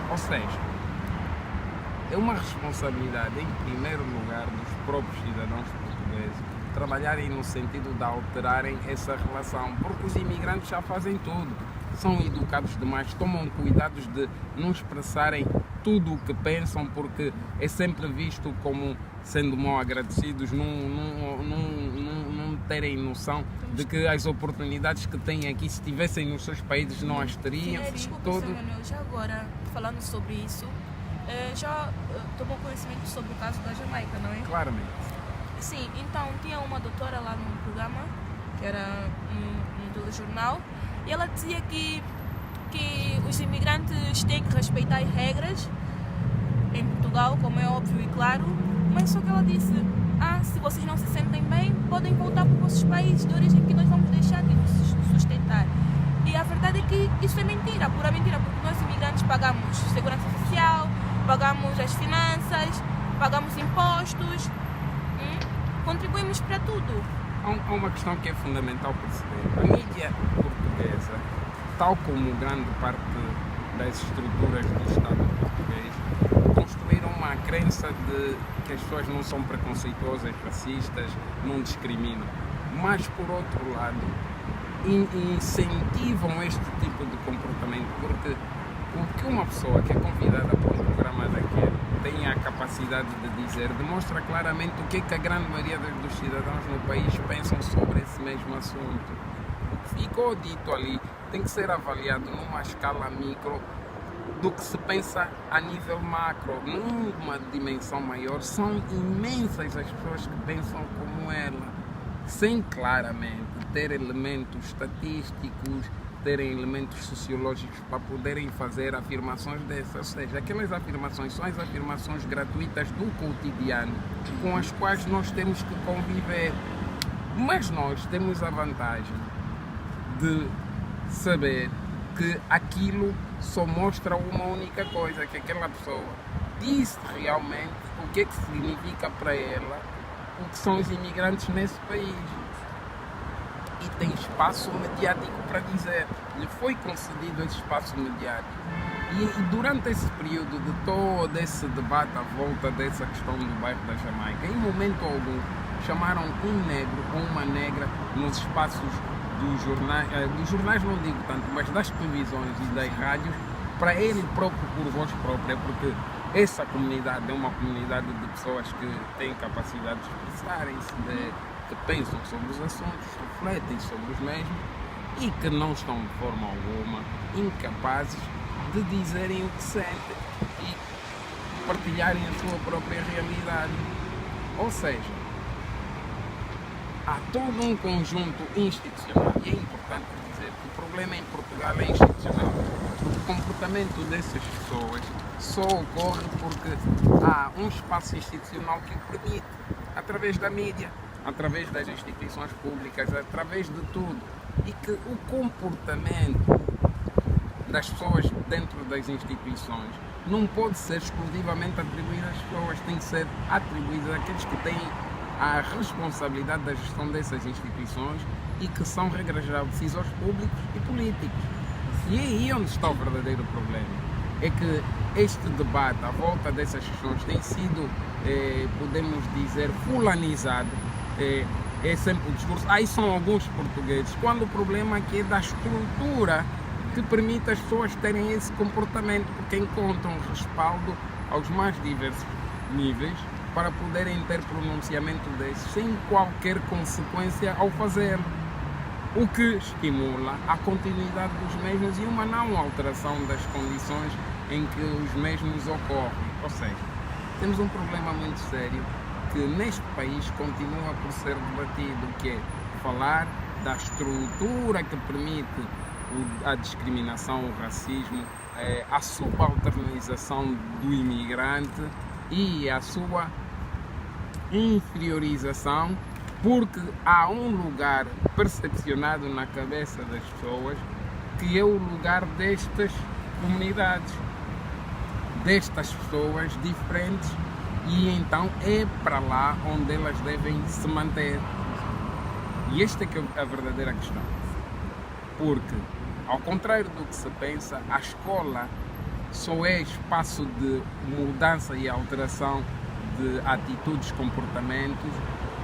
Ou seja, é uma responsabilidade, em primeiro lugar, dos próprios cidadãos portugueses trabalharem no sentido de alterarem essa relação, porque os imigrantes já fazem tudo, são educados demais, tomam cuidados de não expressarem tudo o que pensam, porque é sempre visto como sendo mal agradecidos, não terem noção de que as oportunidades que têm aqui, se estivessem nos seus países, não as teriam. Desculpa, Sr. Manuel, já agora, falando sobre isso, já tomou conhecimento sobre o caso da Jamaica, não é? Claramente. Sim, então tinha uma doutora lá no programa, que era um telejornal, e ela dizia que os imigrantes têm que respeitar as regras em Portugal, como é óbvio e claro, mas só que ela disse, se vocês não se sentem bem, podem voltar para os vossos países de origem, que nós vamos deixar de vos sustentar. E a verdade é que isso é mentira, pura mentira, porque nós imigrantes pagamos segurança social, pagamos as finanças, pagamos impostos, contribuímos para tudo. Há uma questão que é fundamental perceber. A mídia portuguesa, tal como grande parte das estruturas do Estado português, construíram uma crença de que as pessoas não são preconceituosas, racistas, não discriminam. Mas, por outro lado, incentivam este tipo de comportamento, porque o que uma pessoa que é convidada para um programa daquele tem a capacidade de dizer, demonstra claramente o que a grande maioria dos cidadãos no país pensam sobre esse mesmo assunto. O que ficou dito ali tem que ser avaliado numa escala micro do que se pensa a nível macro. Numa dimensão maior, são imensas as pessoas que pensam como ela, sem claramente ter elementos estatísticos, terem elementos sociológicos para poderem fazer afirmações dessas. Ou seja, aquelas afirmações são as afirmações gratuitas do cotidiano com as quais nós temos que conviver. Mas nós temos a vantagem de saber que aquilo só mostra uma única coisa, que aquela pessoa disse realmente o que significa para ela o que são os imigrantes nesse país. E tem espaço mediático para dizer, lhe foi concedido esse espaço mediático. E durante esse período de todo esse debate à volta dessa questão do bairro da Jamaica, em momento algum chamaram um negro ou uma negra nos espaços dos jornais não digo tanto, mas das televisões e das rádios, para ele próprio, por voz própria, porque essa comunidade é uma comunidade de pessoas que têm capacidade de expressarem-se, que pensam sobre os assuntos, refletem sobre os mesmos e que não estão de forma alguma incapazes de dizerem o que sentem e partilharem a sua própria realidade. Ou seja, há todo um conjunto institucional, e é importante dizer que o problema em Portugal é institucional. O comportamento dessas pessoas só ocorre porque há um espaço institucional que o permite, através da mídia, através das instituições públicas, através de tudo. E que o comportamento das pessoas dentro das instituições não pode ser exclusivamente atribuído às pessoas, tem que ser atribuído àqueles que têm a responsabilidade da gestão dessas instituições e que são, regra geral, decisores públicos e políticos. E é aí onde está o verdadeiro problema. É que este debate à volta dessas questões tem sido, podemos dizer, fulanizado. É sempre o discurso. Aí são alguns portugueses, quando o problema aqui é da estrutura que permite as pessoas terem esse comportamento, porque encontram respaldo aos mais diversos níveis para poderem ter pronunciamento desses sem qualquer consequência ao fazê-lo, o que estimula a continuidade dos mesmos e uma não alteração das condições em que os mesmos ocorrem. Ou seja, temos um problema muito sério que neste país continua por ser debatido, que é falar da estrutura que permite a discriminação, o racismo, a subalternização do imigrante e a sua inferiorização, porque há um lugar percepcionado na cabeça das pessoas que é o lugar destas comunidades, destas pessoas diferentes, e então é para lá onde elas devem se manter. E esta é que é a verdadeira questão, porque ao contrário do que se pensa, a escola só é espaço de mudança e alteração de atitudes, comportamentos,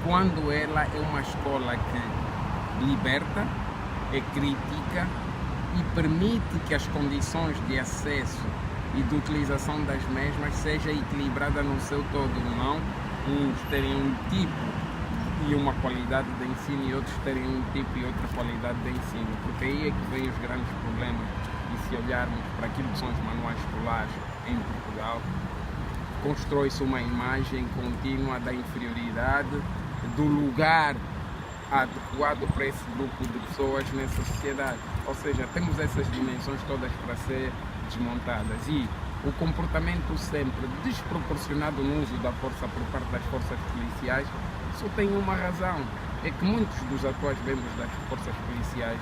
quando ela é uma escola que liberta, é crítica e permite que as condições de acesso e de utilização das mesmas seja equilibrada no seu todo, não uns terem um tipo e uma qualidade de ensino e outros terem um tipo e outra qualidade de ensino, porque aí é que vem os grandes problemas. E se olharmos para aquilo que são os manuais escolares em Portugal, constrói-se uma imagem contínua da inferioridade, do lugar adequado para esse grupo de pessoas nessa sociedade. Ou seja, temos essas dimensões todas para ser desmontadas, e o comportamento sempre desproporcionado no uso da força por parte das forças policiais só tem uma razão: é que muitos dos atuais membros das forças policiais,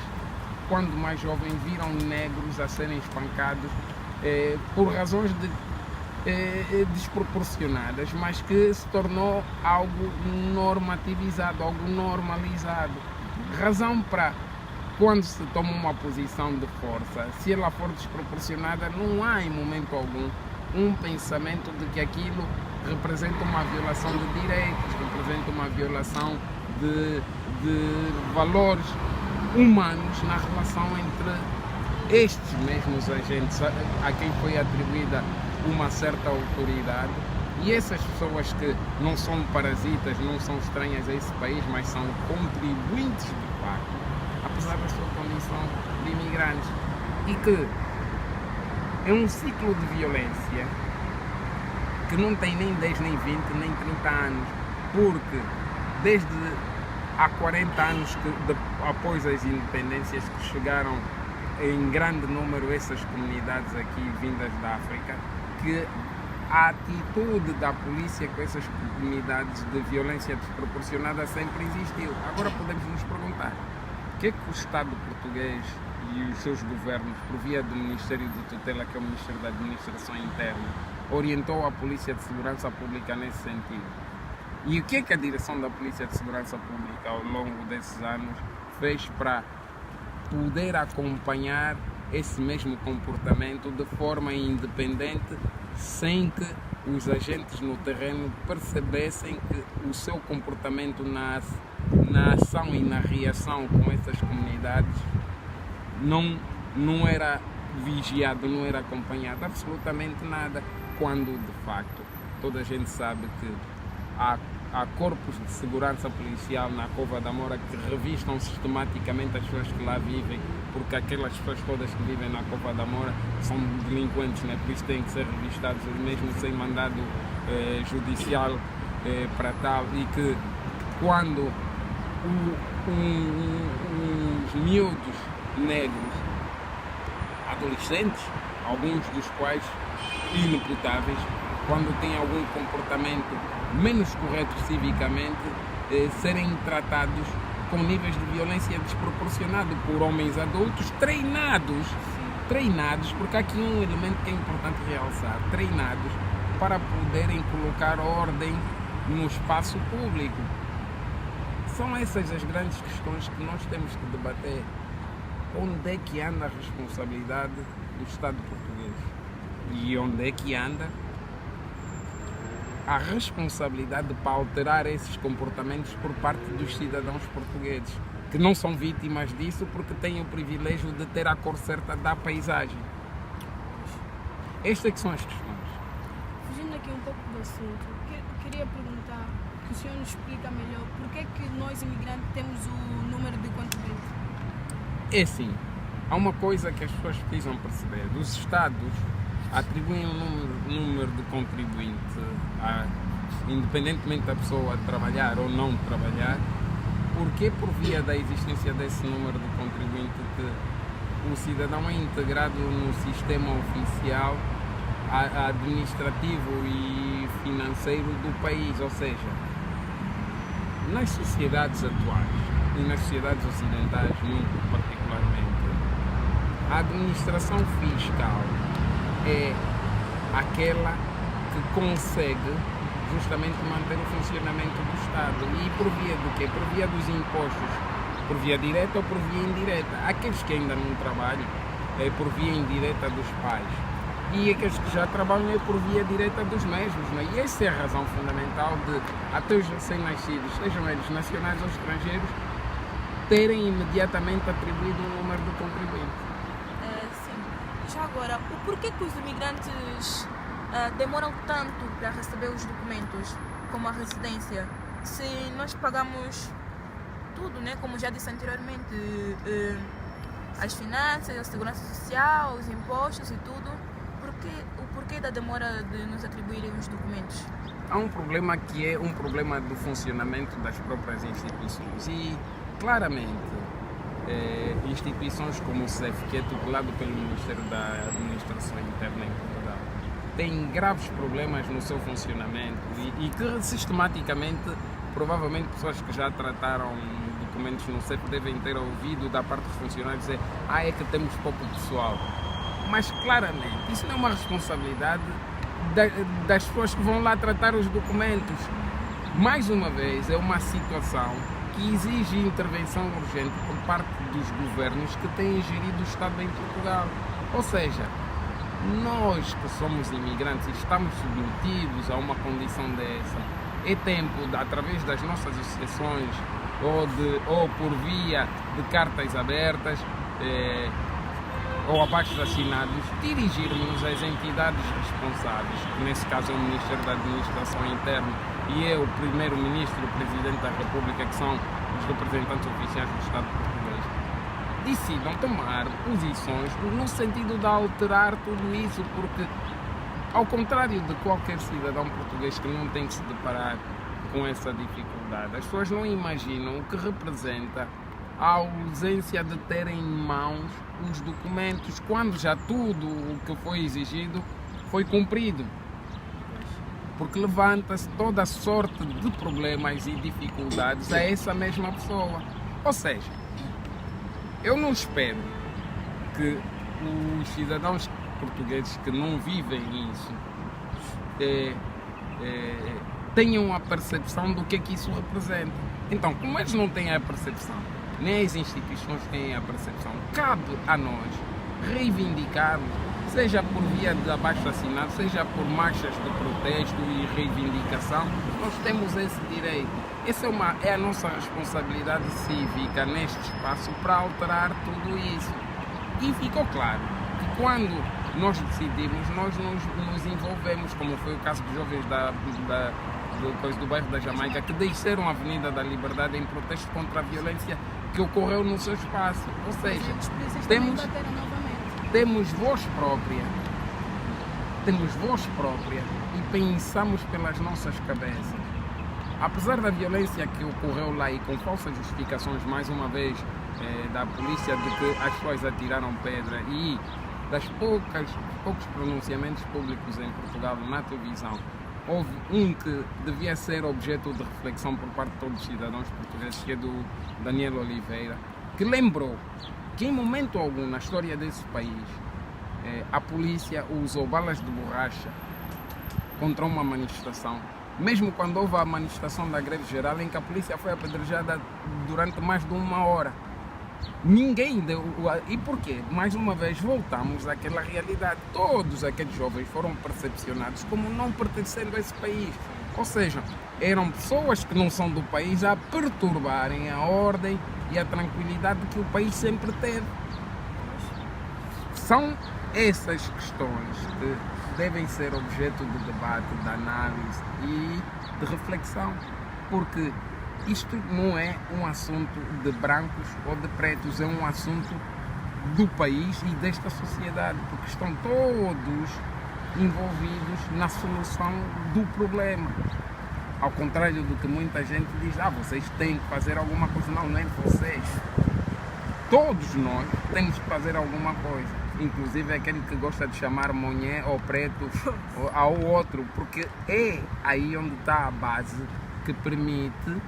quando mais jovens, viram negros a serem espancados por razões desproporcionadas, mas que se tornou algo normativizado, algo normalizado. Razão para, quando se toma uma posição de força, se ela for desproporcionada, não há em momento algum um pensamento de que aquilo representa uma violação de direitos, representa uma violação de valores humanos na relação entre estes mesmos agentes a quem foi atribuída uma certa autoridade, e essas pessoas que não são parasitas, não são estranhas a esse país, mas são contribuintes de facto, apesar da sua condição de imigrantes, e que é um ciclo de violência que não tem nem 10, nem 20, nem 30 anos, porque desde há 40 anos após as independências que chegaram em grande número essas comunidades aqui vindas da África, que a atitude da polícia com essas comunidades de violência desproporcionada sempre existiu. Agora podemos nos perguntar: o que é que o Estado português e os seus governos, por via do Ministério de Tutela, que é o Ministério da Administração Interna, orientou a Polícia de Segurança Pública nesse sentido? E o que é que a direção da Polícia de Segurança Pública ao longo desses anos fez para poder acompanhar esse mesmo comportamento de forma independente, sem que os agentes no terreno percebessem que o seu comportamento na ação e na reação com essas comunidades não era vigiado, não era acompanhado, absolutamente nada, quando de facto toda a gente sabe que há corpos de segurança policial na Cova da Moura que revistam sistematicamente as pessoas que lá vivem, porque aquelas pessoas todas que vivem na Cova da Moura são delinquentes, né? Por isso têm que ser revistados mesmo sem mandado judicial para tal, e que quando os miúdos negros, adolescentes, alguns dos quais inimputáveis, quando têm algum comportamento menos correto civicamente, serem tratados com níveis de violência desproporcionados por homens adultos treinados, porque aqui um elemento que é importante realçar: treinados para poderem colocar ordem no espaço público. São essas as grandes questões que nós temos que debater. Onde é que anda a responsabilidade do Estado português? E onde é que anda a responsabilidade para alterar esses comportamentos por parte dos cidadãos portugueses, que não são vítimas disso porque têm o privilégio de ter a cor certa da paisagem? Estas é que são as questões. Fugindo aqui um pouco do assunto, queria perguntar, que o senhor nos explica melhor, por que é que nós imigrantes temos o número de contribuinte? É sim, há uma coisa que as pessoas precisam perceber: os Estados atribuem um número de contribuinte, independentemente da pessoa trabalhar ou não trabalhar, porque por via da existência desse número de contribuinte que o cidadão é integrado no sistema oficial, administrativo e financeiro do país. Ou seja, nas sociedades atuais e nas sociedades ocidentais muito particularmente, a administração fiscal é aquela que consegue justamente manter o funcionamento do Estado. E por via do quê? Por via dos impostos, por via direta ou por via indireta. Aqueles que ainda não trabalham, é por via indireta dos pais. e aqueles que já trabalham é por via direta dos mesmos. Né? E essa é a razão fundamental de até os recém-nascidos, sejam eles nacionais ou estrangeiros, terem imediatamente atribuído um número de contribuinte. Sim. Já agora, o porquê que os imigrantes demoram tanto para receber os documentos, como a residência, se nós pagamos tudo, né? Como já disse anteriormente, as finanças, a segurança social, os impostos e tudo, o porquê da demora de nos atribuírem os documentos? Há um problema que é um problema do funcionamento das próprias instituições e, claramente, instituições como o CEF, que é tutelado pelo Ministério da Administração Interna em Portugal, têm graves problemas no seu funcionamento e que sistematicamente, provavelmente pessoas que já trataram documentos no CEF devem ter ouvido da parte dos funcionários dizer é que temos pouco pessoal. Mas claramente isso não é uma responsabilidade das pessoas que vão lá tratar os documentos. Mais uma vez, é uma situação que exige intervenção urgente por parte dos governos que têm gerido o Estado em Portugal. Ou seja, nós que somos imigrantes e estamos submetidos a uma condição dessa, é tempo, através das nossas associações ou por via de cartas abertas ou abaixo assinados, dirigirmos às entidades responsáveis, que nesse caso é o Ministério da Administração Interna e é o Primeiro-Ministro e o Presidente da República, que são os representantes oficiais do Estado português, decidam tomar posições no sentido de alterar tudo isso, porque, ao contrário de qualquer cidadão português que não tem que se deparar com essa dificuldade, as pessoas não imaginam o que representa a ausência de ter em mãos os documentos, quando já tudo o que foi exigido foi cumprido. Porque levanta-se toda a sorte de problemas e dificuldades a essa mesma pessoa. Ou seja, eu não espero que os cidadãos portugueses que não vivem isso tenham a percepção do que é que isso representa. Então, como eles não têm a percepção, nem as instituições têm a percepção, cabe a nós reivindicarmos, seja por via de abaixo-assinado, seja por marchas de protesto e reivindicação, nós temos esse direito. Essa é a nossa responsabilidade cívica neste espaço para alterar tudo isso. E ficou claro que quando nós decidimos, nós nos envolvemos, como foi o caso dos jovens do bairro da Jamaica, que desceram a Avenida da Liberdade em protesto contra a violência que ocorreu no seu espaço. Ou seja, temos voz própria e pensamos pelas nossas cabeças. Apesar da violência que ocorreu lá e com falsas justificações, mais uma vez, da polícia, de que as pessoas atiraram pedra e das poucos pronunciamentos públicos em Portugal na televisão, houve um que devia ser objeto de reflexão por parte de todos os cidadãos portugueses, que é do Daniel Oliveira, que lembrou que em momento algum na história desse país a polícia usou balas de borracha contra uma manifestação, mesmo quando houve a manifestação da greve geral, em que a polícia foi apedrejada durante mais de 1 hora. Ninguém deu. E porquê? Mais uma vez voltamos àquela realidade. Todos aqueles jovens foram percepcionados como não pertencendo a esse país. Ou seja, eram pessoas que não são do país a perturbarem a ordem e a tranquilidade que o país sempre teve. São essas questões que devem ser objeto de debate, de análise e de reflexão, porque isto não é um assunto de brancos ou de pretos, é um assunto do país e desta sociedade, porque estão todos envolvidos na solução do problema. Ao contrário do que muita gente diz, vocês têm que fazer alguma coisa. Não é vocês. Todos nós temos que fazer alguma coisa. Inclusive aquele que gosta de chamar monhé ou preto ao outro, porque é aí onde está a base que permite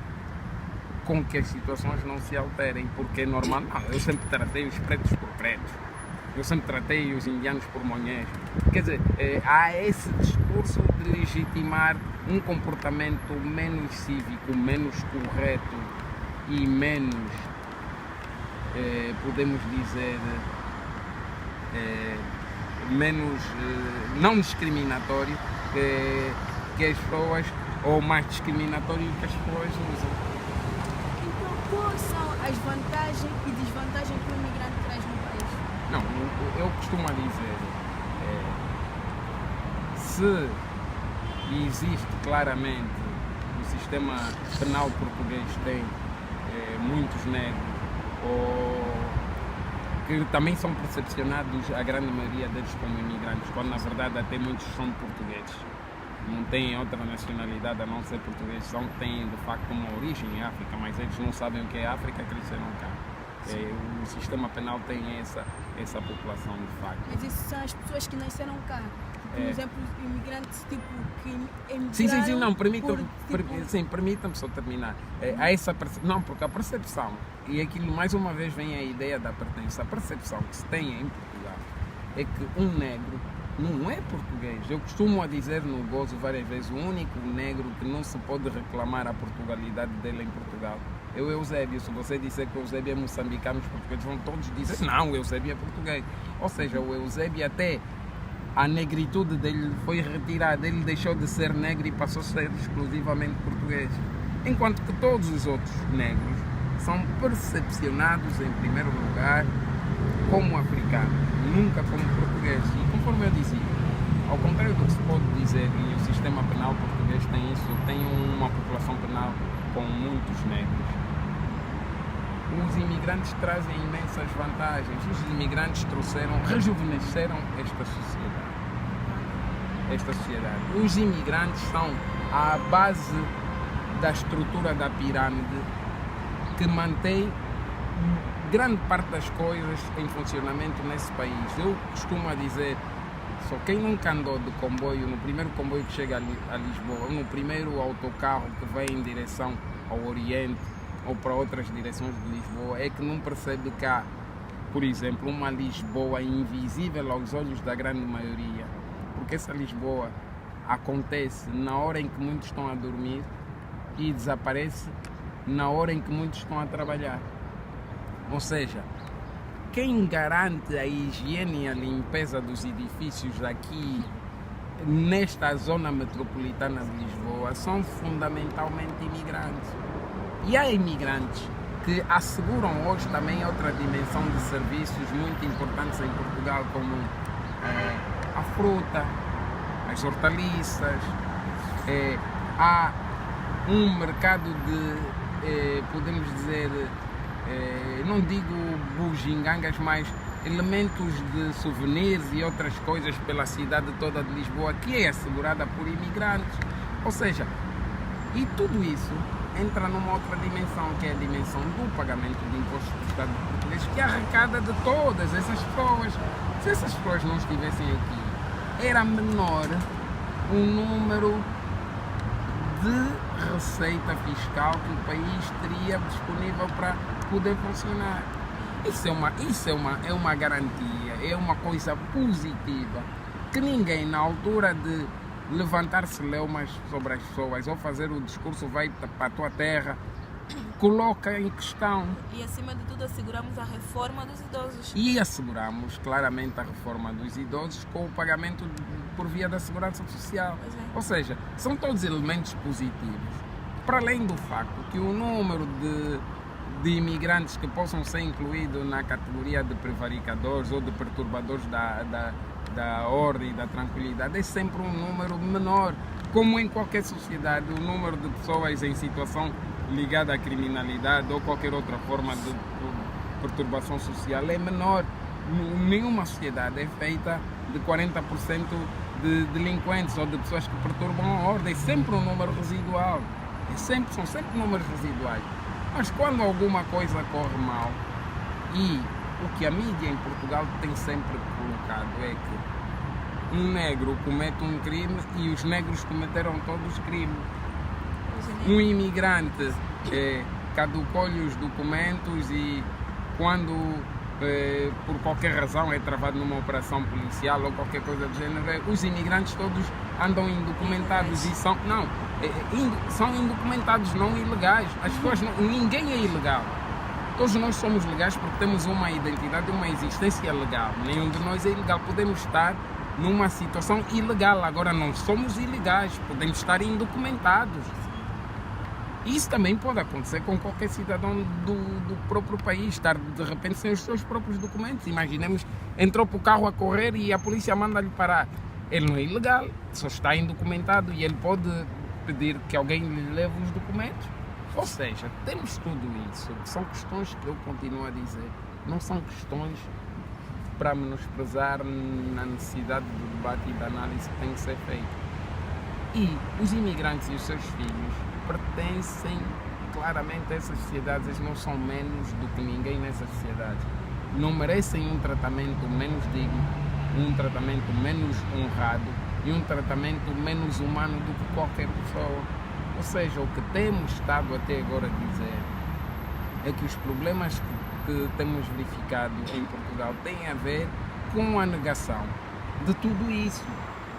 com que as situações não se alterem, porque é normal. Não, eu sempre tratei os pretos por pretos, eu sempre tratei os indianos por monhés. Quer dizer, há esse discurso de legitimar um comportamento menos cívico, menos correto e menos, podemos dizer, menos não discriminatório que as pessoas, ou mais discriminatório que as pessoas usam. Então, quais são as vantagens e desvantagens que o imigrante traz no país? Não, eu costumo dizer, se existe claramente o sistema penal português tem muitos negros, ou que também são percepcionados, a grande maioria deles, como imigrantes, quando na verdade até muitos são portugueses. Não têm outra nacionalidade a não ser portugueses, têm de facto uma origem em África, mas eles não sabem o que é África, cresceram cá. O sistema penal tem essa população de facto. Mas isso são as pessoas que nasceram cá. Por exemplo, imigrantes tipo, que emigraram... Sim, não, permitam-me só terminar. Há essa não, porque a percepção, e aquilo mais uma vez vem a ideia da pertença, a percepção que se tem em Portugal é que um negro não é português. Eu costumo dizer no gozo várias vezes, o único negro que não se pode reclamar a portugalidade dele em Portugal é o Eusébio. Se você disser que o Eusébio é moçambicano, os portugueses vão todos dizer, não, o Eusébio é português. Ou seja, o Eusébio até a negritude dele foi retirada, ele deixou de ser negro e passou a ser exclusivamente português. Enquanto que todos os outros negros são percepcionados em primeiro lugar como africanos, nunca como portugueses. E conforme eu dizia, ao contrário do que se pode dizer, e o sistema penal português tem isso, tem uma população penal com muitos negros. Os imigrantes trazem imensas vantagens. Os imigrantes rejuvenesceram esta sociedade. Os imigrantes são a base da estrutura da pirâmide que mantém grande parte das coisas em funcionamento nesse país. Eu costumo dizer, só quem nunca andou de comboio, no primeiro comboio que chega a Lisboa, no primeiro autocarro que vem em direção ao Oriente ou para outras direções de Lisboa, é que não percebe que há, por exemplo, uma Lisboa invisível aos olhos da grande maioria, porque essa Lisboa acontece na hora em que muitos estão a dormir e desaparece na hora em que muitos estão a trabalhar. Ou seja, quem garante a higiene e a limpeza dos edifícios aqui nesta zona metropolitana de Lisboa são fundamentalmente imigrantes. E há imigrantes que asseguram hoje também outra dimensão de serviços muito importantes em Portugal, como a fruta, as hortaliças. Há um mercado de, podemos dizer, não digo bugigangas, mas elementos de souvenirs e outras coisas pela cidade toda de Lisboa, que é assegurada por imigrantes. Ou seja, e tudo isso entra numa outra dimensão, que é a dimensão do pagamento de impostos do Estado português, que arrecada de todas essas pessoas. Se essas pessoas não estivessem aqui, era menor o número de receita fiscal que o país teria disponível para poder funcionar. Isso é uma garantia, é uma coisa positiva, que ninguém na altura de levantar-se leumas sobre as pessoas ou fazer o discurso vai para a tua terra, coloca em questão. E acima de tudo asseguramos a reforma dos idosos. E asseguramos claramente a reforma dos idosos com o pagamento por via da segurança social. Ou seja, são todos elementos positivos. Para além do facto que o número de imigrantes que possam ser incluídos na categoria de prevaricadores ou de perturbadores da ordem e da tranquilidade é sempre um número menor. Como em qualquer sociedade, o número de pessoas em situação ligada à criminalidade ou qualquer outra forma de perturbação social é menor. Nenhuma sociedade é feita de 40% de delinquentes ou de pessoas que perturbam a ordem. É sempre um número residual. São sempre números residuais. Mas quando alguma coisa corre mal, e o que a mídia em Portugal tem sempre colocado é que um negro comete um crime e os negros cometeram todos os crimes. Um imigrante caducou-lhe os documentos e quando por qualquer razão é travado numa operação policial ou qualquer coisa do gênero, os imigrantes todos andam indocumentados e são indocumentados, não ilegais. As pessoas ninguém é ilegal. Todos nós somos legais porque temos uma identidade, uma existência legal. Nenhum de nós é ilegal. Podemos estar numa situação ilegal. Agora, não somos ilegais. Podemos estar indocumentados. Isso também pode acontecer com qualquer cidadão do próprio país. Estar, de repente, sem os seus próprios documentos. Imaginemos, entrou para o carro a correr e a polícia manda-lhe parar. Ele não é ilegal, só está indocumentado e ele pode pedir que alguém lhe leve os documentos. Ou seja, temos tudo isso. São questões que eu continuo a dizer. Não são questões para menosprezar na necessidade do debate e da análise que tem que ser feita. E os imigrantes e os seus filhos pertencem claramente a essas sociedades. Eles não são menos do que ninguém nessas sociedades. Não merecem um tratamento menos digno, um tratamento menos honrado e um tratamento menos humano do que qualquer pessoa. Ou seja, o que temos estado até agora a dizer é que os problemas que temos verificado em Portugal têm a ver com a negação de tudo isso.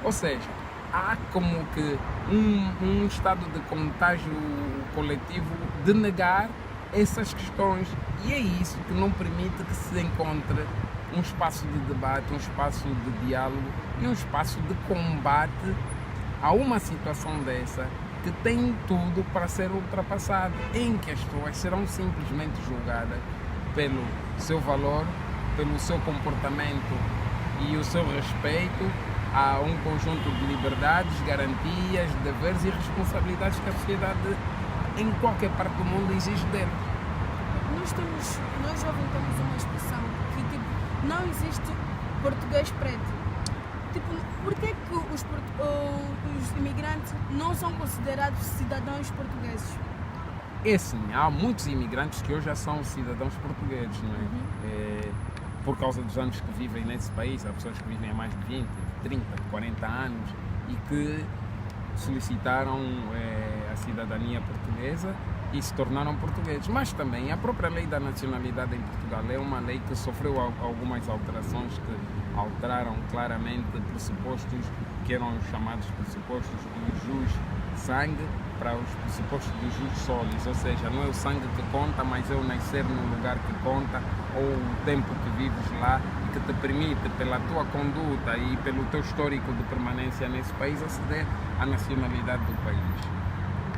Ou seja, há como que um estado de contágio coletivo de negar essas questões. E é isso que não permite que se encontre um espaço de debate, um espaço de diálogo e um espaço de combate a uma situação dessa que tem tudo para ser ultrapassado, em que as pessoas serão simplesmente julgadas pelo seu valor, pelo seu comportamento e o seu respeito a um conjunto de liberdades, garantias, deveres e responsabilidades que a sociedade em qualquer parte do mundo exige dele. Nós jovens temos uma expressão que tipo, não existe português preto. Tipo, por que os imigrantes não são considerados cidadãos portugueses? É assim, há muitos imigrantes que hoje já são cidadãos portugueses, não é? Por causa dos anos que vivem nesse país. Há pessoas que vivem há mais de 20, 30, 40 anos e que solicitaram a cidadania portuguesa e se tornaram portugueses. Mas também a própria lei da nacionalidade em Portugal é uma lei que sofreu algumas alterações que alteraram claramente pressupostos que eram chamados pressupostos do jus sangue para os pressupostos do jus solis, ou seja, não é o sangue que conta, mas é o nascer no lugar que conta, ou o tempo que vives lá e que te permite, pela tua conduta e pelo teu histórico de permanência nesse país, aceder à nacionalidade do país.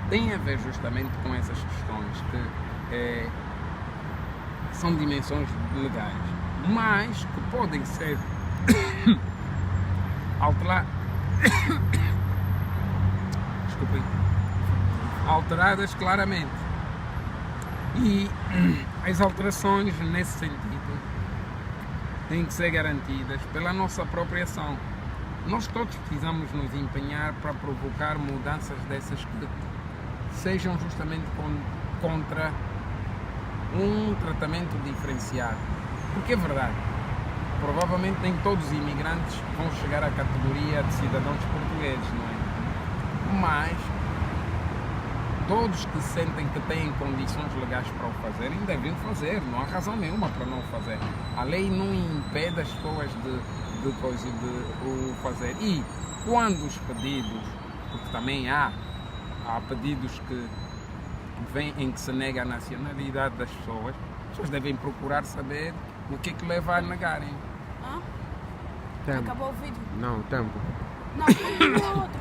Tem a ver justamente com essas questões que são dimensões legais, mas que podem ser alteradas claramente. E as alterações nesse sentido têm que ser garantidas pela nossa própria ação. Nós todos precisamos nos empenhar para provocar mudanças dessas que sejam justamente contra um tratamento diferenciado. Porque é verdade, provavelmente nem todos os imigrantes vão chegar à categoria de cidadãos portugueses, não é? Mas todos que sentem que têm condições legais para o fazerem, devem fazer, não há razão nenhuma para não o fazer. A lei não impede as pessoas de o fazer. E quando os pedidos, porque também há pedidos que vêm em que se nega a nacionalidade das pessoas, as pessoas devem procurar saber o que é que leva a negarem. Tempo. Acabou o vídeo? Não, tempo. Não, continua outro.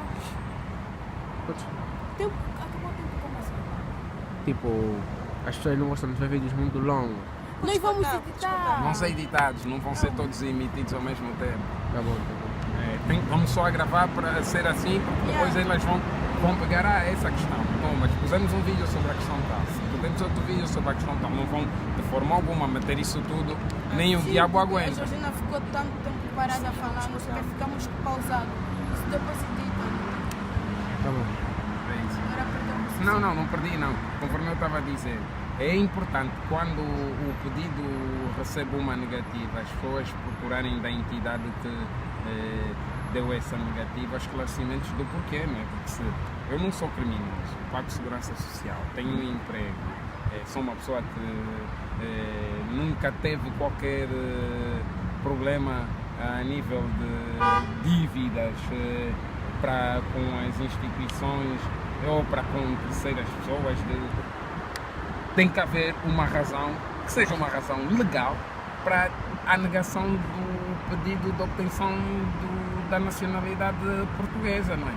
Acabou o tempo, como assim? Tipo, as pessoas não gostam de ver vídeos muito longos. Nós vamos editar. Vão ser editados, não vão ser todos emitidos ao mesmo tempo. Tá bom, tá bom. Vamos só a gravar para ser assim, porque depois elas vão pegar essa questão. Então, mas pusemos um vídeo sobre a questão tal, se pusemos outro vídeo sobre a questão tal, não vão de forma alguma meter isso tudo, nem o diabo aguenta. A Georgina ficou tanto tempo parada a falar, nós também ficamos pausados. Isso depois edita. Tá bom. É isso. Agora perdemos. Não perdi não. Conforme eu estava a dizer, é importante quando o pedido recebe uma negativa, as pessoas procurarem da entidade que deu essa negativa esclarecimentos do porquê, né? Porque se eu não sou criminoso, pago segurança social, tenho um emprego, sou uma pessoa que nunca teve qualquer problema a nível de dívidas com as instituições ou para com terceiras pessoas, tem que haver uma razão que seja uma razão legal para a negação do pedido de obtenção da nacionalidade portuguesa, não é?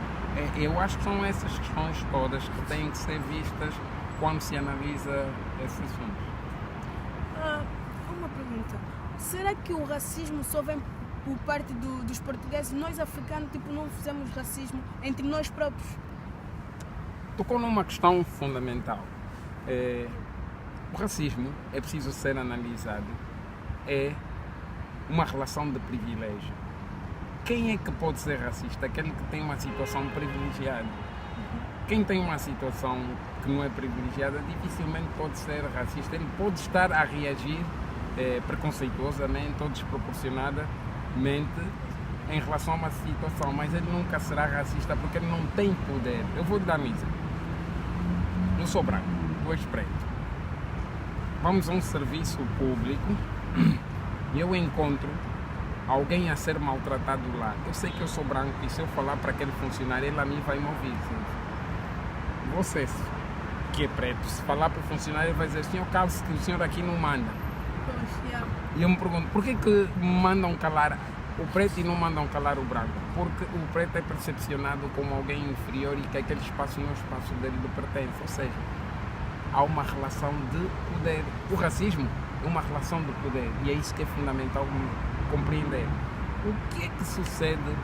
Eu acho que são essas questões todas que têm que ser vistas quando se analisa esses assuntos. Uma pergunta. Será que o racismo só vem por parte dos portugueses? Nós africanos não fizemos racismo entre nós próprios? Tocou numa questão fundamental. O racismo é preciso ser analisado. É uma relação de privilégio. Quem é que pode ser racista? Aquele que tem uma situação privilegiada. Quem tem uma situação que não é privilegiada dificilmente pode ser racista. Ele pode estar a reagir preconceituosamente ou desproporcionadamente em relação a uma situação, mas ele nunca será racista porque ele não tem poder. Eu vou lhe dar um exemplo. Eu sou branco, tu és preto. Vamos a um serviço público e eu encontro alguém a ser maltratado lá. Eu sei que eu sou branco e se eu falar para aquele funcionário, ele a mim vai me ouvir. Você, que é preto, se falar para o funcionário, ele vai dizer: senhor, cale-se que o senhor aqui não manda. E eu me pergunto, por que mandam calar o preto e não mandam calar o branco? Porque o preto é percepcionado como alguém inferior e que aquele espaço não é o espaço dele de pertence. Ou seja, há uma relação de poder. O racismo é uma relação de poder e é isso que é fundamental compreender. O que é que sucede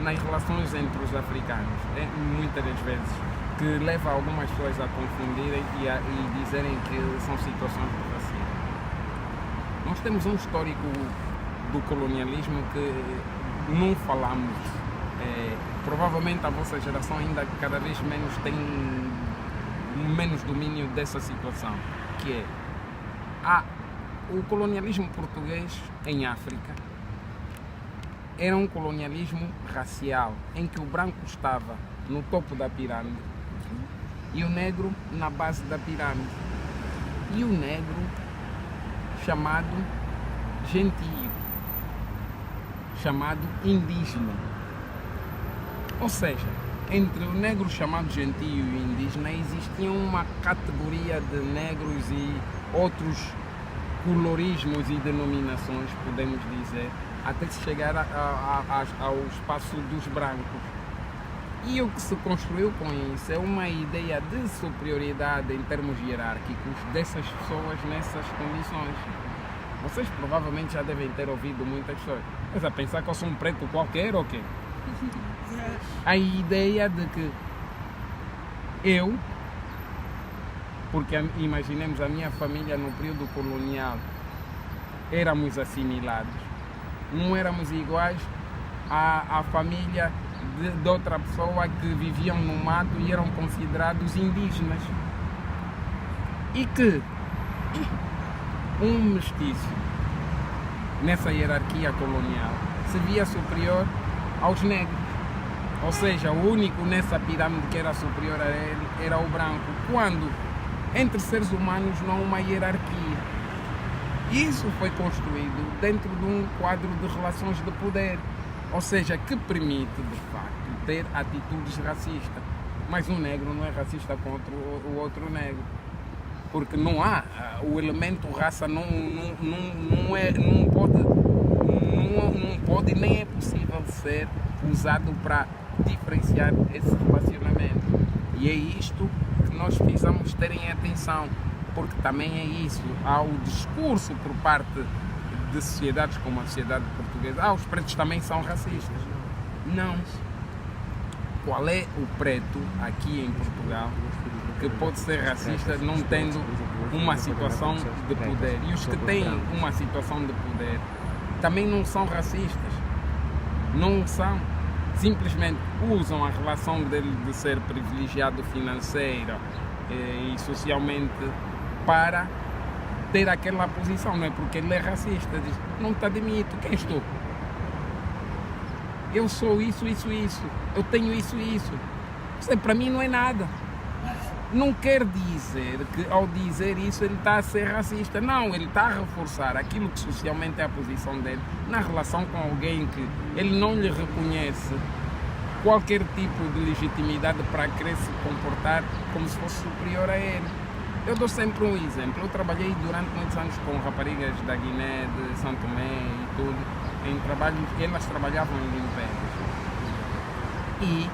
nas relações entre os africanos? Muitas das vezes que leva algumas pessoas a confundirem e dizerem que são situações de racismo. Nós temos um histórico do colonialismo que não falamos. Provavelmente a vossa geração ainda cada vez menos tem menos domínio dessa situação, que é o colonialismo português em África era um colonialismo racial, em que o branco estava no topo da pirâmide e o negro na base da pirâmide. E o negro chamado gentio, chamado indígena. Ou seja, entre o negro chamado gentio e o indígena existia uma categoria de negros e outros colorismos e denominações, podemos dizer, até se chegar ao espaço dos brancos. E o que se construiu com isso é uma ideia de superioridade em termos hierárquicos dessas pessoas nessas condições. Vocês provavelmente já devem ter ouvido muitas pessoas. Mas a pensar que eu sou um preto qualquer ou quê? A ideia de que eu, porque imaginemos a minha família no período colonial, éramos assimilados, não éramos iguais à família de outra pessoa que viviam no mato e eram considerados indígenas. E que um mestiço nessa hierarquia colonial se via superior aos negros. Ou seja, o único nessa pirâmide que era superior a ele era o branco, quando entre seres humanos não há uma hierarquia. Isso foi construído dentro de um quadro de relações de poder, ou seja, que permite, de facto, ter atitudes racistas. Mas um negro não é racista contra o outro negro, porque não há, o elemento raça não pode nem é possível ser usado para diferenciar esse relacionamento. E é isto que nós precisamos terem atenção, porque também é isso, há o discurso por parte de sociedades como a sociedade portuguesa: os pretos também são racistas. Não. Qual é o preto aqui em Portugal que pode ser racista não tendo uma situação de poder? E os que têm uma situação de poder também não são racistas. Não são. Simplesmente usam a relação dele de ser privilegiado financeira e socialmente para ter aquela posição, não é porque ele é racista. Diz: não te admito, quem estou? Eu sou isso, eu tenho isso. Isso para mim não é nada. Não quer dizer que ao dizer isso ele está a ser racista. Não, ele está a reforçar aquilo que socialmente é a posição dele na relação com alguém que ele não lhe reconhece qualquer tipo de legitimidade para querer se comportar como se fosse superior a ele. Eu dou sempre um exemplo. Eu trabalhei durante muitos anos com raparigas da Guiné, de São Tomé e tudo, em trabalhos, elas trabalhavam em limpezas. E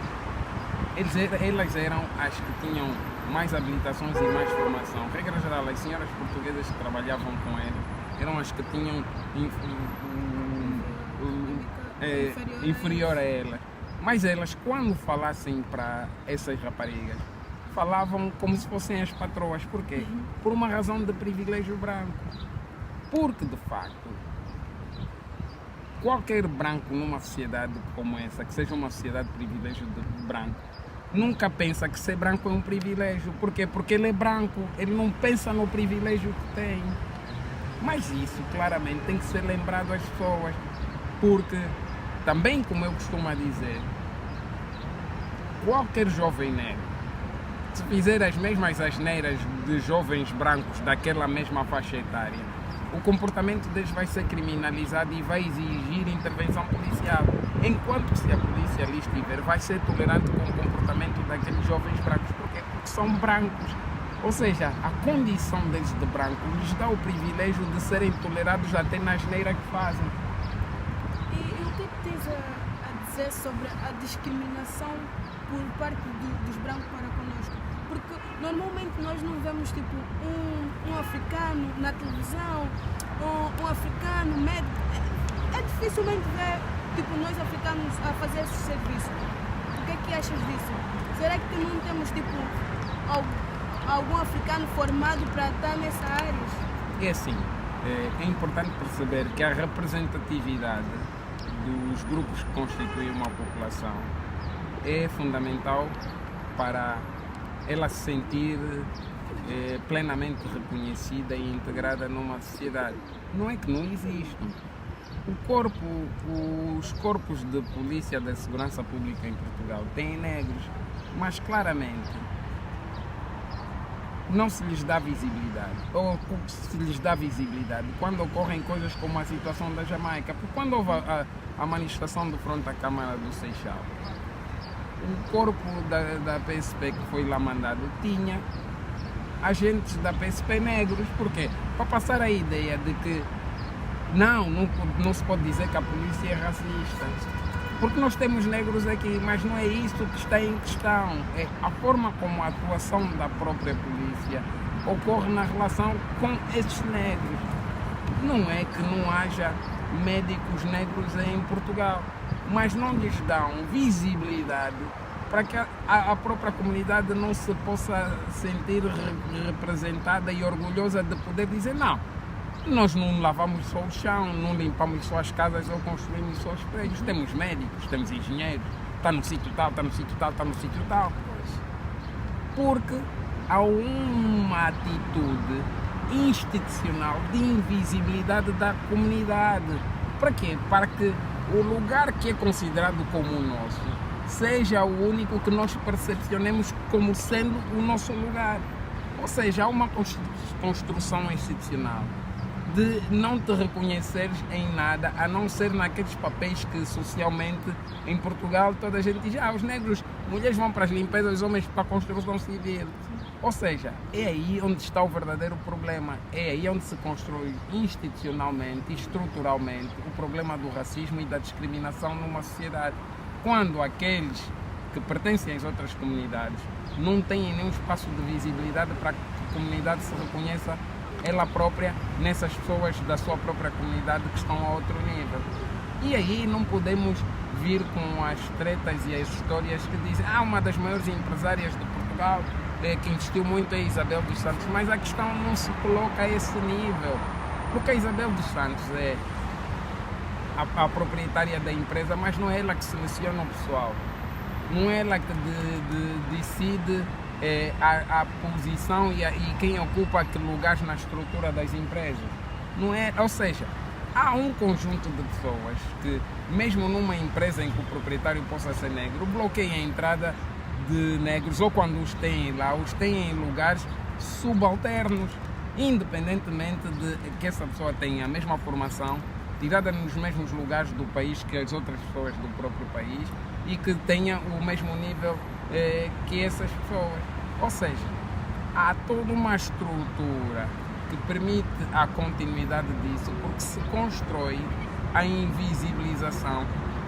elas eram as que tinham mais habilitações e mais formação. Regra geral, as senhoras portuguesas que trabalhavam com elas eram as que tinham inferior a elas. Mas elas, quando falassem para essas raparigas, falavam como se fossem as patroas. Por quê? Por uma razão de privilégio branco. Porque, de facto, qualquer branco numa sociedade como essa, que seja uma sociedade de privilégio de branco, nunca pensa que ser branco é um privilégio. Por quê? Porque ele é branco, ele não pensa no privilégio que tem. Mas isso, claramente, tem que ser lembrado às pessoas. Porque, também, como eu costumo dizer, qualquer jovem negro, se fizer as mesmas asneiras de jovens brancos daquela mesma faixa etária, o comportamento deles vai ser criminalizado e vai exigir intervenção policial. Enquanto se a polícia ali estiver, vai ser tolerante com o comportamento daqueles jovens brancos, porque são brancos. Ou seja, a condição deles de branco lhes dá o privilégio de serem tolerados até na asneira que fazem. E o que tens a dizer sobre a discriminação por parte dos brancos para conosco? Porque normalmente nós não vemos tipo um africano na televisão, um africano médico. É dificilmente ver tipo, nós africanos a fazer esse serviço. O que é que achas disso? Será que não temos tipo algum africano formado para estar nessa área? É assim, é importante perceber que a representatividade dos grupos que constituem uma população é fundamental para ela se sentir plenamente reconhecida e integrada numa sociedade. Não é que não existam. Os corpos de polícia da segurança pública em Portugal têm negros, mas claramente não se lhes dá visibilidade. Ou se lhes dá visibilidade quando ocorrem coisas como a situação da Jamaica. Porque quando houve a manifestação de frente à Câmara do Seixal, o corpo da PSP que foi lá mandado tinha agentes da PSP negros. Por quê? Para passar a ideia de que não se pode dizer que a polícia é racista. Porque nós temos negros aqui, mas não é isso que está em questão. É a forma como a atuação da própria polícia ocorre na relação com esses negros. Não é que não haja médicos negros em Portugal, mas não lhes dão visibilidade para que a própria comunidade não se possa sentir representada e orgulhosa de poder dizer não. Nós não lavamos só o chão, não limpamos só as casas ou construímos só os prédios. Temos médicos, temos engenheiros, está no sítio tal, está no sítio tal, está no sítio tal. Porque há uma atitude institucional de invisibilidade da comunidade. Para quê? Para que o lugar que é considerado como o nosso seja o único que nós percepcionemos como sendo o nosso lugar. Ou seja, há uma construção institucional de não te reconheceres em nada, a não ser naqueles papéis que socialmente em Portugal toda a gente diz, os negros, mulheres vão para as limpezas, os homens para a construção civil. Ou seja, é aí onde está o verdadeiro problema, é aí onde se constrói institucionalmente e estruturalmente o problema do racismo e da discriminação numa sociedade. Quando aqueles que pertencem às outras comunidades não têm nenhum espaço de visibilidade para que a comunidade se reconheça ela própria nessas pessoas da sua própria comunidade que estão a outro nível. E aí não podemos vir com as tretas e as histórias que dizem uma das maiores empresárias de Portugal que investiu muito é Isabel dos Santos, mas a questão não se coloca a esse nível, porque a Isabel dos Santos é a proprietária da empresa, mas não é ela que seleciona o pessoal, não é ela que decide a posição e quem ocupa aquele lugar na estrutura das empresas. Não é, ou seja, há um conjunto de pessoas que, mesmo numa empresa em que o proprietário possa ser negro, bloqueia a entrada de negros, ou quando os têm lá, os têm em lugares subalternos, independentemente de que essa pessoa tenha a mesma formação, tirada nos mesmos lugares do país que as outras pessoas do próprio país e que tenha o mesmo nível que essas pessoas. Ou seja, há toda uma estrutura que permite a continuidade disso, porque se constrói a invisibilização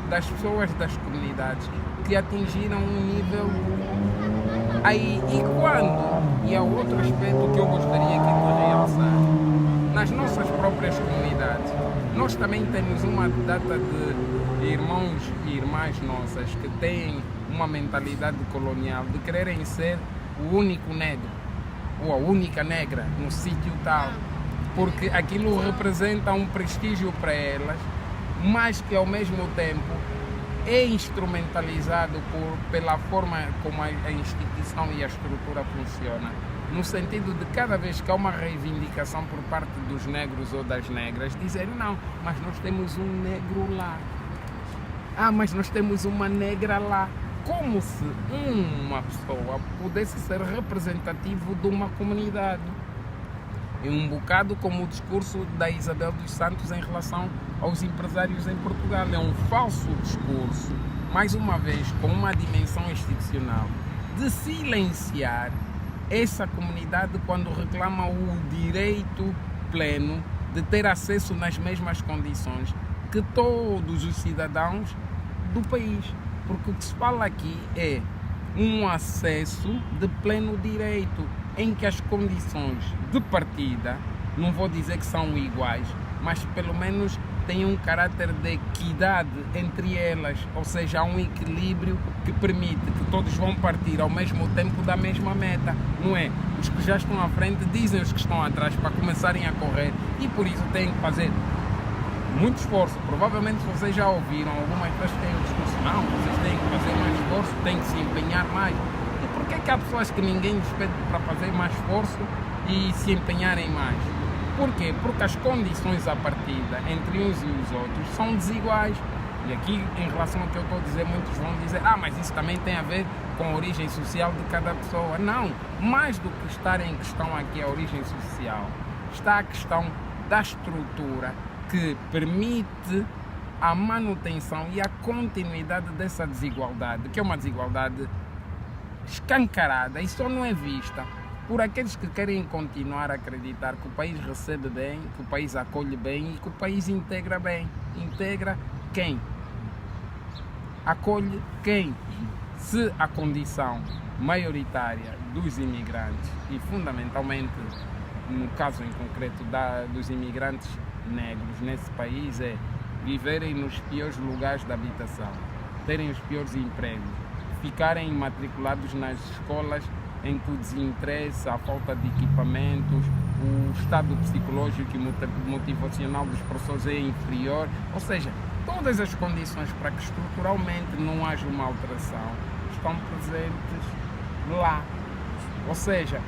das pessoas das comunidades que atingiram um nível aí. E quando, e é outro aspecto que eu gostaria aqui de realçar, nas nossas próprias comunidades, nós também temos uma data de irmãos e irmãs nossas que têm uma mentalidade colonial de quererem ser o único negro ou a única negra no sítio tal, porque aquilo representa um prestígio para elas, mas que ao mesmo tempo é instrumentalizado pela forma como a instituição e a estrutura funciona, no sentido de cada vez que há uma reivindicação por parte dos negros ou das negras, dizer não, mas nós temos um negro lá, mas nós temos uma negra lá, como se uma pessoa pudesse ser representativo de uma comunidade. E um bocado como o discurso da Isabel dos Santos em relação aos empresários em Portugal. É um falso discurso, mais uma vez, com uma dimensão institucional, de silenciar essa comunidade quando reclama o direito pleno de ter acesso nas mesmas condições que todos os cidadãos do país. Porque o que se fala aqui é um acesso de pleno direito, em que as condições de partida, não vou dizer que são iguais, mas pelo menos têm um caráter de equidade entre elas, ou seja, há um equilíbrio que permite que todos vão partir ao mesmo tempo da mesma meta, não é? Os que já estão à frente dizem os que estão atrás para começarem a correr, e por isso têm que fazer muito esforço. Provavelmente vocês já ouviram, algumas pessoas têm o discurso, não, vocês têm que fazer mais esforço, têm que se empenhar mais. E por que há pessoas que ninguém lhes pede para fazer mais esforço e se empenharem mais? Por quê? Porque as condições à partida entre uns e os outros são desiguais. E aqui, em relação ao que eu estou a dizer, muitos vão dizer, mas isso também tem a ver com a origem social de cada pessoa. Não, mais do que estar em questão aqui a origem social, está a questão da estrutura que permite a manutenção e a continuidade dessa desigualdade, que é uma desigualdade escancarada e só não é vista por aqueles que querem continuar a acreditar que o país recebe bem, que o país acolhe bem e que o país integra bem. Integra quem? Acolhe quem? Se a condição maioritária dos imigrantes, e fundamentalmente no caso em concreto dos imigrantes negros nesse país, é viverem nos piores lugares de habitação, terem os piores empregos, ficarem matriculados nas escolas em que o desinteresse, a falta de equipamentos, o estado psicológico e motivacional dos professores é inferior, ou seja, todas as condições para que estruturalmente não haja uma alteração estão presentes lá. Ou seja,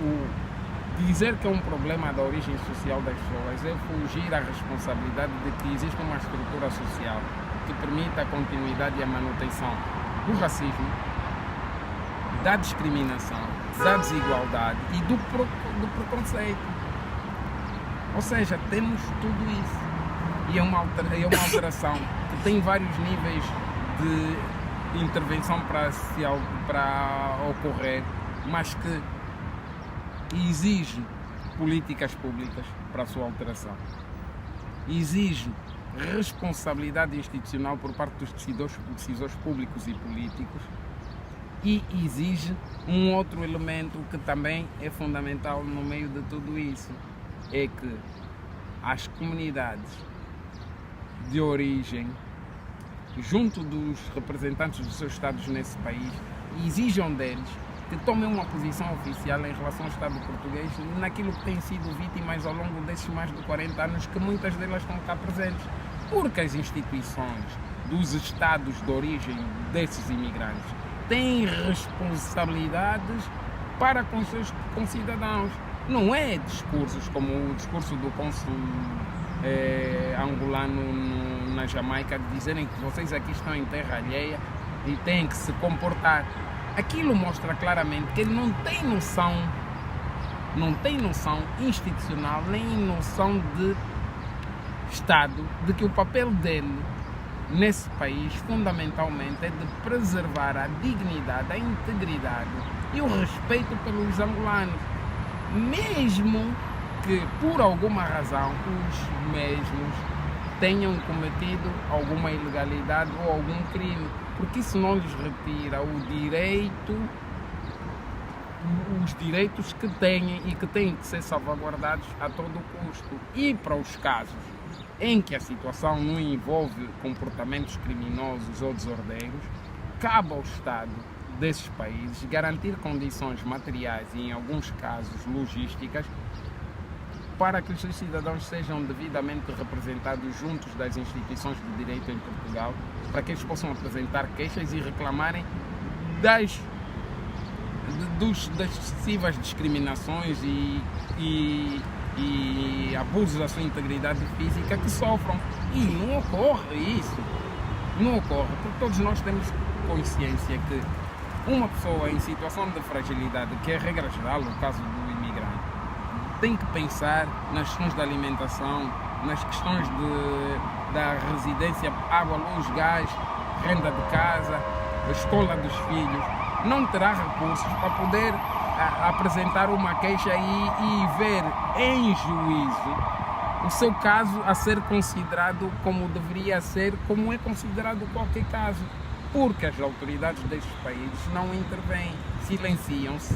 dizer que é um problema da origem social das pessoas é fugir à responsabilidade de que existe uma estrutura social que permita a continuidade e a manutenção do racismo, da discriminação, da desigualdade e do preconceito. Ou seja, temos tudo isso. E é uma alteração que tem vários níveis de intervenção para ocorrer, mas que exige políticas públicas para a sua alteração. Exige responsabilidade institucional por parte dos decisores públicos e políticos e exige um outro elemento que também é fundamental no meio de tudo isso, é que as comunidades de origem, junto dos representantes dos seus estados nesse país, exijam deles que tomem uma posição oficial em relação ao Estado português naquilo que tem sido vítimas ao longo desses mais de 40 anos, que muitas delas estão cá presentes, porque as instituições dos estados de origem desses imigrantes têm responsabilidades para com os seus concidadãos. Não é discursos como o discurso do cônsul angolano na Jamaica, de dizerem que vocês aqui estão em terra alheia e têm que se comportar. Aquilo mostra claramente que ele não tem noção institucional, nem noção de Estado, de que o papel dele nesse país, fundamentalmente, é de preservar a dignidade, a integridade e o respeito pelos angolanos. mesmo que por alguma razão os mesmos tenham cometido alguma ilegalidade ou algum crime, porque isso não lhes retira os direitos que têm e que têm que ser salvaguardados a todo custo. E para os casos em que a situação não envolve comportamentos criminosos ou desordeiros, cabe ao Estado desses países garantir condições materiais e, em alguns casos, logísticas, para que os seus cidadãos sejam devidamente representados juntos das instituições de direito em Portugal, para que eles possam apresentar queixas e reclamarem das excessivas discriminações e abusos à sua integridade física que sofram. E não ocorre isso. Não ocorre, porque todos nós temos consciência que uma pessoa em situação de fragilidade, que é a regra geral, no caso do imigrante, tem que pensar nas questões da alimentação, nas questões da residência, água, luz, gás, renda de casa, a escola dos filhos. Não terá recursos para poder apresentar uma queixa e ver em juízo o seu caso a ser considerado como deveria ser, como é considerado qualquer caso, porque as autoridades destes países não intervêm, silenciam-se,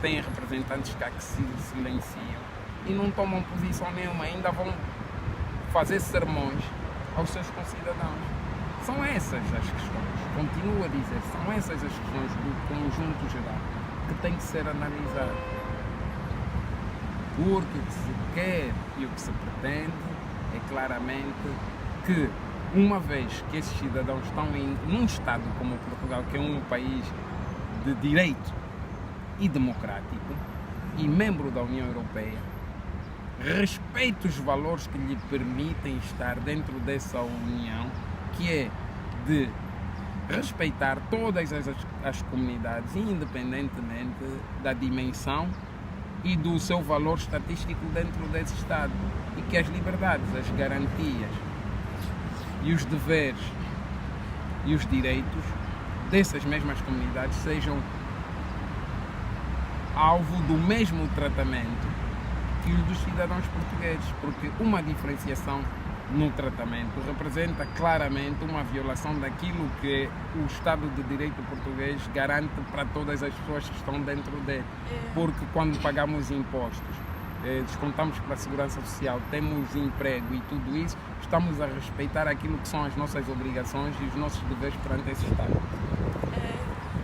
têm representantes cá que se silenciam e não tomam posição nenhuma, ainda vão fazer sermões aos seus concidadãos. São essas as questões, continuo a dizer, são essas as questões do conjunto geral que tem que ser analisado. Porque o que se quer e o que se pretende é claramente que, uma vez que esses cidadãos estão num Estado como Portugal, que é um país de direito e democrático e membro da União Europeia, respeite os valores que lhe permitem estar dentro dessa União, que é de respeitar todas as comunidades, independentemente da dimensão e do seu valor estatístico dentro desse Estado, e que as liberdades, as garantias e os deveres e os direitos dessas mesmas comunidades sejam alvo do mesmo tratamento que os dos cidadãos portugueses, porque uma diferenciação no tratamento representa claramente uma violação daquilo que o Estado de Direito português garante para todas as pessoas que estão dentro dele. Porque quando pagamos impostos, descontamos para a Segurança Social, temos emprego e tudo isso, estamos a respeitar aquilo que são as nossas obrigações e os nossos deveres perante esse Estado.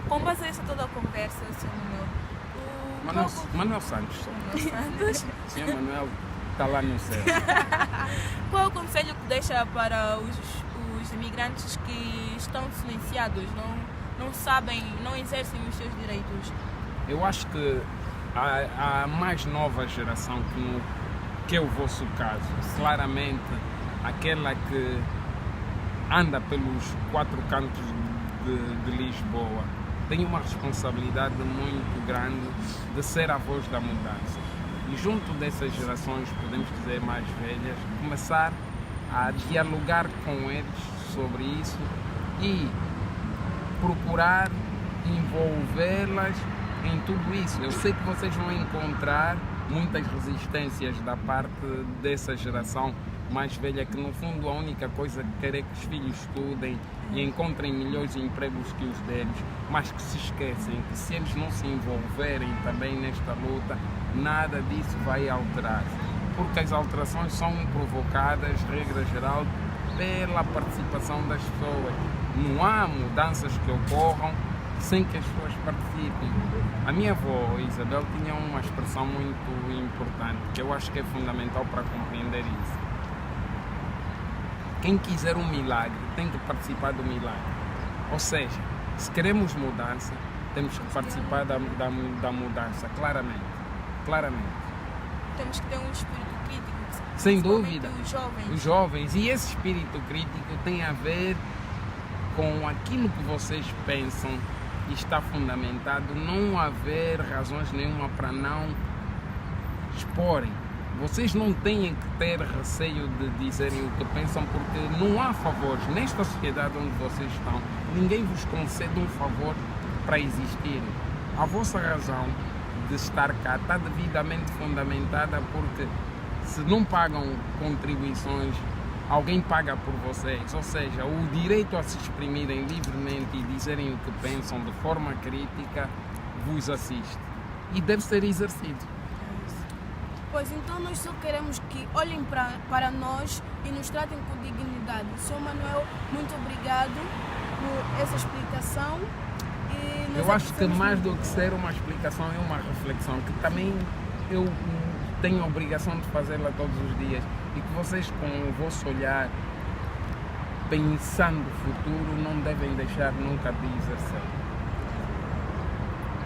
Com base nessa toda a conversa, Sr. Manuel, Manuel Santos. Sr. Manuel está lá no céu. Qual é o conselho que deixa para os imigrantes que estão silenciados, não sabem, não exercem os seus direitos? Eu acho que a mais nova geração, que é o vosso caso, claramente aquela que anda pelos quatro cantos de Lisboa, tem uma responsabilidade muito grande de ser a voz da mudança. E junto dessas gerações, podemos dizer mais velhas, começar a dialogar com eles sobre isso e procurar envolvê-las em tudo isso. Eu sei que vocês vão encontrar muitas resistências da parte dessa geração mais velha, que no fundo a única coisa que quer é que os filhos estudem e encontrem melhores empregos que os deles, mas que se esquecem que se eles não se envolverem também nesta luta, nada disso vai alterar-se, porque as alterações são provocadas, regra geral, pela participação das pessoas. Não há mudanças que ocorram sem que as pessoas participem. A minha avó, Isabel, tinha uma expressão muito importante, que eu acho que é fundamental para compreender isso. Quem quiser um milagre tem que participar do milagre. Ou seja, se queremos mudança, temos que participar da mudança, claramente. Temos que ter um espírito crítico. Sem dúvida. Os jovens. E esse espírito crítico tem a ver com aquilo que vocês pensam e está fundamentado, não haver razões nenhuma para não exporem. Vocês não têm que ter receio de dizerem o que pensam, porque não há favores. Nesta sociedade onde vocês estão, ninguém vos concede um favor para existir. A vossa razão de estar cá está devidamente fundamentada, porque se não pagam contribuições, alguém paga por vocês. Ou seja, o direito a se exprimirem livremente e dizerem o que pensam de forma crítica vos assiste e deve ser exercido. Pois então nós só queremos que olhem para nós e nos tratem com dignidade. Sr. Manuel, muito obrigado por essa explicação. E nós Eu acho que agradecemos mais muito. do que ser uma explicação é uma reflexão, que também eu tenho a obrigação de fazê-la todos os dias, e que vocês, com o vosso olhar, pensando o futuro, não devem deixar nunca de exercer.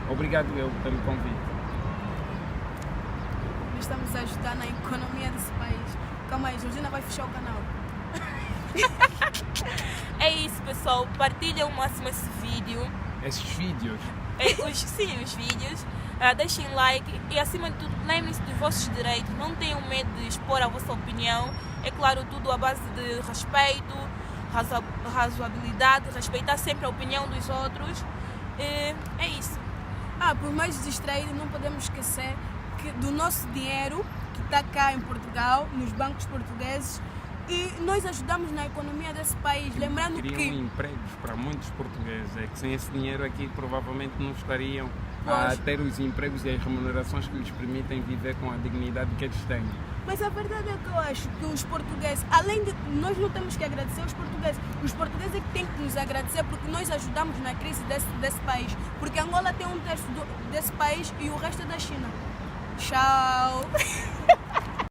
Obrigado eu pelo convite. Nós estamos a ajudar na economia desse país. Calma aí, Georgina vai fechar o canal. É isso, pessoal. Partilhem ao máximo esse vídeo. Esses vídeos, Os vídeos. Deixem like e, acima de tudo, lembrem-se dos vossos direitos. Não tenham medo de expor a vossa opinião. É claro, tudo à base de respeito, razoabilidade, respeitar sempre a opinião dos outros. É isso. Por mais distraído, não podemos esquecer que do nosso dinheiro que está cá em Portugal, nos bancos portugueses, e nós ajudamos na economia desse país. Lembrando criam que empregos para muitos portugueses. É que sem esse dinheiro aqui provavelmente não estariam a Pois. ter os empregos e as remunerações que lhes permitem viver com a dignidade que eles têm. Mas a verdade é que eu acho que os portugueses, além de nós não temos que agradecer os portugueses é que têm que nos agradecer, porque nós ajudamos na crise desse país. Porque Angola tem um terço desse país e o resto é da China. Tchau!